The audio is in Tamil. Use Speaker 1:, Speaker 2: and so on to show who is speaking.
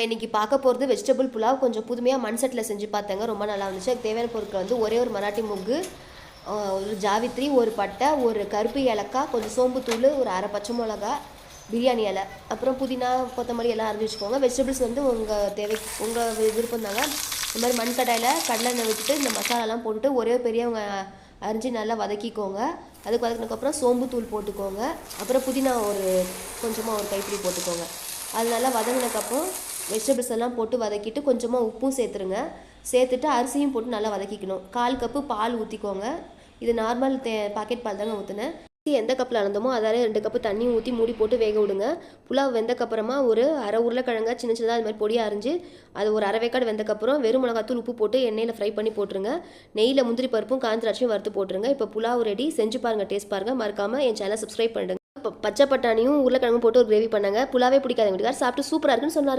Speaker 1: இன்றைக்கி பார்க்க போகிறது வெஜிடபிள் புலாவ். கொஞ்சம் புதுமையாக மண் சட்டில் செஞ்சு பார்த்தேங்க. ரொம்ப நல்லா இருந்துச்சு. அதுக்கு தேவையான பொருட்கள் வந்து ஒரே ஒரு மராட்டி முக்கு, ஒரு ஜாவித்ரி, ஒரு பட்டை, ஒரு கருப்பு ஏலக்காய், கொஞ்சம் சோம்புத்தூள், ஒரு அரை பச்சை மிளகா, பிரியாணி இலை, அப்புறம் புதினா கொத்தமல்லி எல்லாம் அரைஞ்சி வச்சுக்கோங்க. வெஜிடபிள்ஸ் வந்து உங்கள் விருப்பம் தாங்க. இந்த மாதிரி மண் கடாயில் கடலை எண்ணெய் விட்டுட்டு இந்த மசாலாலாம் போட்டுட்டு ஒரே பெரியவங்க அரிஞ்சு நல்லா வதக்கிக்கோங்க. அதுக்கு வதக்கினதுக்கப்புறம் சோம்புத்தூள் போட்டுக்கோங்க. அப்புறம் புதினா கொஞ்சமாக ஒரு கைப்பிடி போட்டுக்கோங்க. அது நல்லா வதங்கினதுக்கப்புறம் வெஜிடபிள்ஸ் எல்லாம் போட்டு வதக்கிட்டு கொஞ்சமாக உப்பும் சேர்த்துருங்க. சேர்த்துட்டு அரிசியும் போட்டு நல்லா வதக்கிக்கணும். 1/4 கப்பு பால் ஊற்றிக்கோங்க. இது நார்மல் பாக்கெட் பால் தாங்க ஊற்றுனேன். எந்த கப்பில் அளந்தோமோ அதால் 2 கப்பு தண்ணி ஊற்றி மூடி போட்டு வேக விடுங்க. புலாவ் வெந்தக்கப்புறமா ஒரு அரை உருளைக்கிழங்கா சின்ன சின்னதாக அது மாதிரி பொடியாக அரிஞ்சு அது ஒரு அரை வேக்காடு வெந்தக்கப்புறம் வெறும் மிளகாத்தூள் உப்பு போட்டு எண்ணெயில் ஃப்ரை பண்ணி போட்டுருங்க. நெய்யில் முந்திரி பருப்பும் காஞ்ச திராட்சையும் வறுத்து போட்டுருங்க. இப்போ புலாவ் ரெடி. செஞ்சு பாருங்கள், டேஸ்ட் பாருங்கள். மறக்காமல் என் சேனலை சப்ஸ்கிரைப் பண்ணிடுங்க. பச்சை பட்டாணியும் உருளைக்கிழங்கும் போட்டு ஒரு கிரேவி பண்ணாங்க. புலாவே பிடிக்காத வீட்டுக்கார் சாப்பிட்டு சூப்பராக இருக்குன்னு சொன்னார்.